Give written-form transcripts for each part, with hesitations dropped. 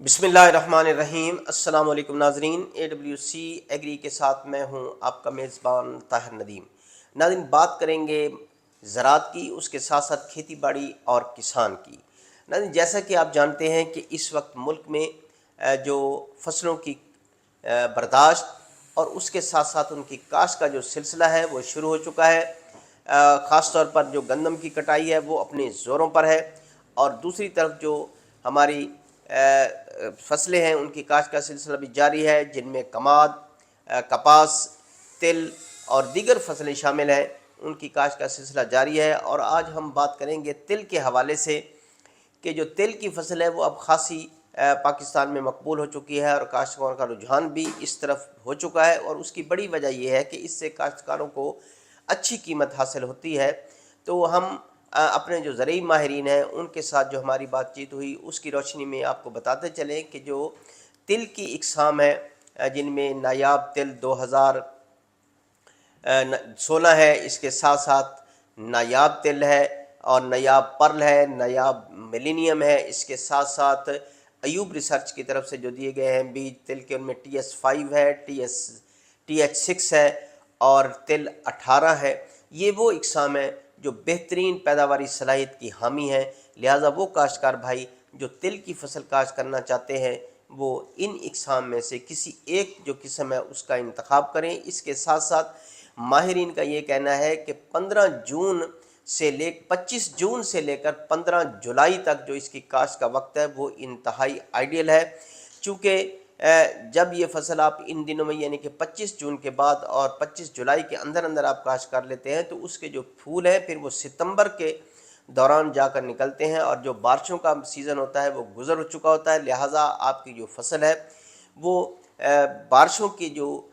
बिस्मिल्लाहिर्रहमानिर्रहीम। अस्सलाम वालेकुम नाजरीन, AWC एग्री के साथ मैं हूं आपका मेज़बान ताहिर नदीम। नाज़रीन, बात करेंगे ज़राअत की, उसके साथ साथ खेती बाड़ी और किसान की। नाज़रीन, जैसा कि आप जानते हैं कि इस वक्त मुल्क में जो फसलों की बर्दाश्त और उसके साथ साथ उनकी काश्त का जो सिलसिला है वो शुरू हो चुका है। ख़ास तौर पर जो गंदम की कटाई है वो अपने ज़ोरों पर है, और दूसरी तरफ जो हमारी फसलें हैं उनकी काश्त का सिलसिला भी जारी है, जिनमें कमाद, कपास, तिल और दीगर फसलें शामिल हैं। उनकी काश्त का सिलसिला जारी है। और आज हम बात करेंगे तिल के हवाले से कि जो तिल की फसल है वो अब खासी पाकिस्तान में मकबूल हो चुकी है, और काश्तकारों का रुझान भी इस तरफ हो चुका है। और उसकी बड़ी वजह यह है कि इससे काश्तकारों को अच्छी कीमत हासिल होती है। तो हम अपने जो ज़रूरी माहिरीन हैं उनके साथ जो हमारी बातचीत हुई उसकी रोशनी में आपको बताते चलें कि जो तिल की इकसाम है, जिनमें नायाब तिल 2016 है, इसके साथ साथ नायाब तिल है और नायाब पर्ल है, नायाब मिलेनियम है। इसके साथ साथ अयूब रिसर्च की तरफ से जो दिए गए हैं बीज तिल के, उनमें TS5 है, TH6 है और तिल 18 है। ये वो इकसाम है जो बेहतरीन पैदावारी सलाहियत की हामी है। लिहाजा वो काश्तकार भाई जो तिल की फसल काश्त करना चाहते हैं वो इन इकसाम में से किसी एक जो किस्म है उसका इंतखाब करें। इसके साथ साथ माहिरीन का ये कहना है कि 25 जून से लेकर 15 जुलाई तक जो इसकी काश्त का वक्त है वो इंतहाई आइडियल है। चूँकि जब ये फसल आप इन दिनों में यानी कि 25 जून के बाद और 25 जुलाई के अंदर अंदर आप काश्त कर लेते हैं तो उसके जो फूल हैं फिर वो सितंबर के दौरान जाकर निकलते हैं, और जो बारिशों का सीज़न होता है वो गुज़र हो चुका होता है। लिहाजा आपकी जो फसल है वो बारिशों की जो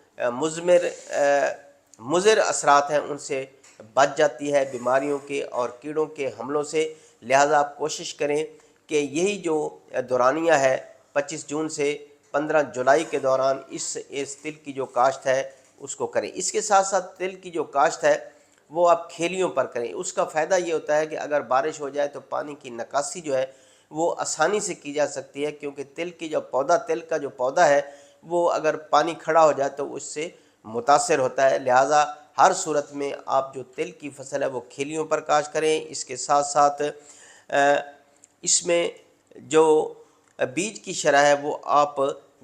मुज़र असरात हैं उनसे बच जाती है, बीमारियों के और कीड़ों के हमलों से। लिहाजा आप कोशिश करें कि यही जो दौरानिया है 25 जून से 15 जुलाई के दौरान इस तिल की जो काश्त है उसको करें। इसके साथ साथ तिल की जो काश्त है वो आप खेलियों पर करें। उसका फ़ायदा ये होता है कि अगर बारिश हो जाए तो पानी की निकासी जो है वो आसानी से की जा सकती है, क्योंकि तिल का जो पौधा है वो अगर पानी खड़ा हो जाए तो उससे मुतासर होता है। लिहाजा हर सूरत में आप जो तिल की फसल है वो खेलियों पर काश्त करें। इसके साथ साथ इसमें जो बीज की शरह है वो आप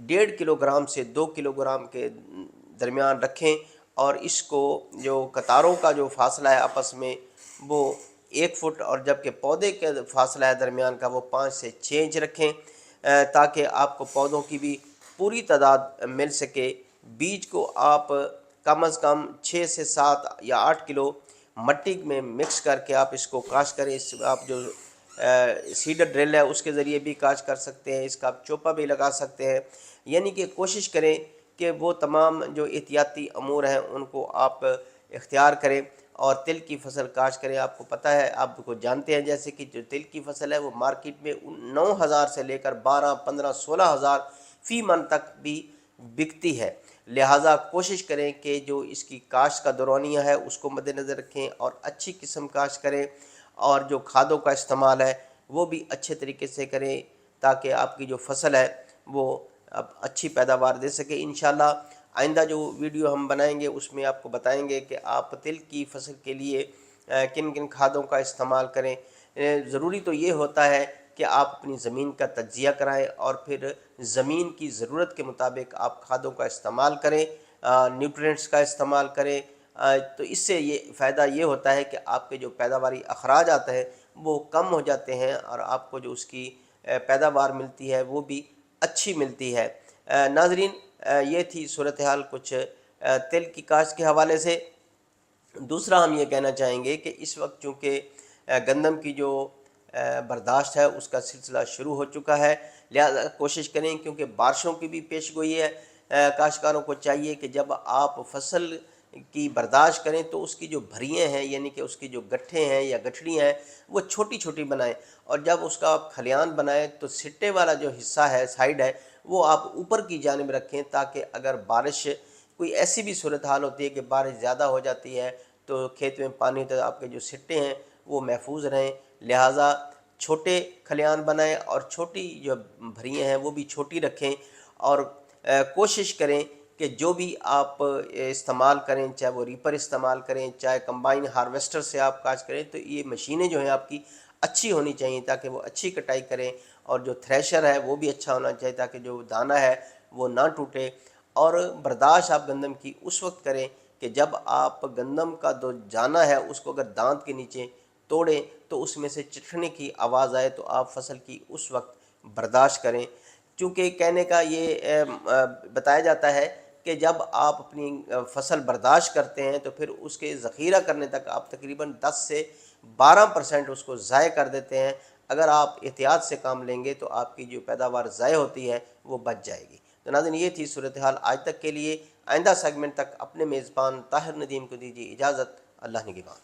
1.5 किलोग्राम से 2 किलोग्राम के दरमियान रखें, और इसको जो कतारों का जो फासला है आपस में वो 1 फुट, और जबकि पौधे के फासला है दरमियान का वो 5 से 6 इंच रखें, ताकि आपको पौधों की भी पूरी तादाद मिल सके। बीज को आप कम अज़ कम 6 से 7 या 8 किलो मट्टी में मिक्स करके आप इसको काश्त करें। इस आप जो सीडर ड्रिल है उसके ज़रिए भी काश्त कर सकते हैं, इसका आप चोपा भी लगा सकते हैं। यानी कि कोशिश करें कि वो तमाम जो एहतियाती अमूर हैं उनको आप इख्तियार करें और तिल की फसल काश्त करें। आपको पता है, आपको जानते हैं जैसे कि जो तिल की फसल है वो मार्केट में 9,000 से लेकर 12, 15, 16,000 फ़ी मन तक भी बिकती है। लिहाजा कोशिश करें कि जो इसकी काश्त का दौरानिया है उसको मद्देनज़र रखें और अच्छी किस्म काश्त करें, और जो खादों का इस्तेमाल है वो भी अच्छे तरीके से करें ताकि आपकी जो फसल है वो अब अच्छी पैदावार दे सके। इंशाल्लाह आइंदा जो वीडियो हम बनाएंगे उसमें आपको बताएंगे कि आप तिल की फसल के लिए किन किन खादों का इस्तेमाल करें। ज़रूरी तो ये होता है कि आप अपनी ज़मीन का तज्ज़िया कराएं और फिर ज़मीन की ज़रूरत के मुताबिक आप खादों का इस्तेमाल करें, न्यूट्रिएंट्स का इस्तेमाल करें। तो इससे ये फ़ायदा ये होता है कि आपके जो पैदावारी अखराज आते हैं वो कम हो जाते हैं, और आपको जो उसकी पैदावार मिलती है वो भी अच्छी मिलती है। नाज़रीन, ये थी सूरत हाल कुछ तिल की काश्त के हवाले से। दूसरा हम ये कहना चाहेंगे कि इस वक्त चूँकि गंदम की जो बर्दाश्त है उसका सिलसिला शुरू हो चुका है। लिहाजा कोशिश करें, क्योंकि बारिशों की भी पेशगोई है, काश्तकारों को चाहिए कि जब आप फसल की बर्दाश्त करें तो उसकी जो भरियाँ हैं यानी कि उसकी जो गट्ठे हैं या गठड़ियाँ हैं वो छोटी छोटी बनाएं, और जब उसका आप खलियान बनाएं तो सिट्टे वाला जो हिस्सा है, साइड है, वो आप ऊपर की जानिब रखें, ताकि अगर बारिश कोई ऐसी भी सूरत हाल होती है कि बारिश ज़्यादा हो जाती है तो खेत में पानी तो आपके जो सिट्टे हैं वो महफूज रहें। लिहाजा چھوٹے کھلیان بنائیں اور چھوٹی جو بھریاں ہیں وہ بھی چھوٹی رکھیں، اور کوشش کریں کہ جو بھی آپ استعمال کریں، چاہے وہ ریپر استعمال کریں، چاہے کمبائن ہارویسٹر سے آپ کاشت کریں، تو یہ مشینیں جو ہیں آپ کی اچھی ہونی چاہیے تاکہ وہ اچھی کٹائی کریں، اور جو تھریشر ہے وہ بھی اچھا ہونا چاہیے تاکہ جو دانہ ہے وہ نہ ٹوٹے۔ اور برداشت آپ گندم کی اس وقت کریں کہ جب آپ گندم کا جو جانہ ہے اس کو اگر دانت کے نیچے توڑیں تو اس میں سے چٹکنے کی آواز آئے تو آپ فصل کی اس وقت برداشت کریں، چونکہ کہنے کا یہ بتایا جاتا ہے کہ جب آپ اپنی فصل برداشت کرتے ہیں تو پھر اس کے ذخیرہ کرنے تک آپ تقریباً 10 سے 12% اس کو ضائع کر دیتے ہیں۔ اگر آپ احتیاط سے کام لیں گے تو آپ کی جو پیداوار ضائع ہوتی ہے وہ بچ جائے گی۔ تو ناظرین، یہ تھی صورتحال آج تک کے لیے۔ آئندہ سیگمنٹ تک اپنے میزبان طاہر ندیم کو دیجیے اجازت۔ اللہ نگہبان۔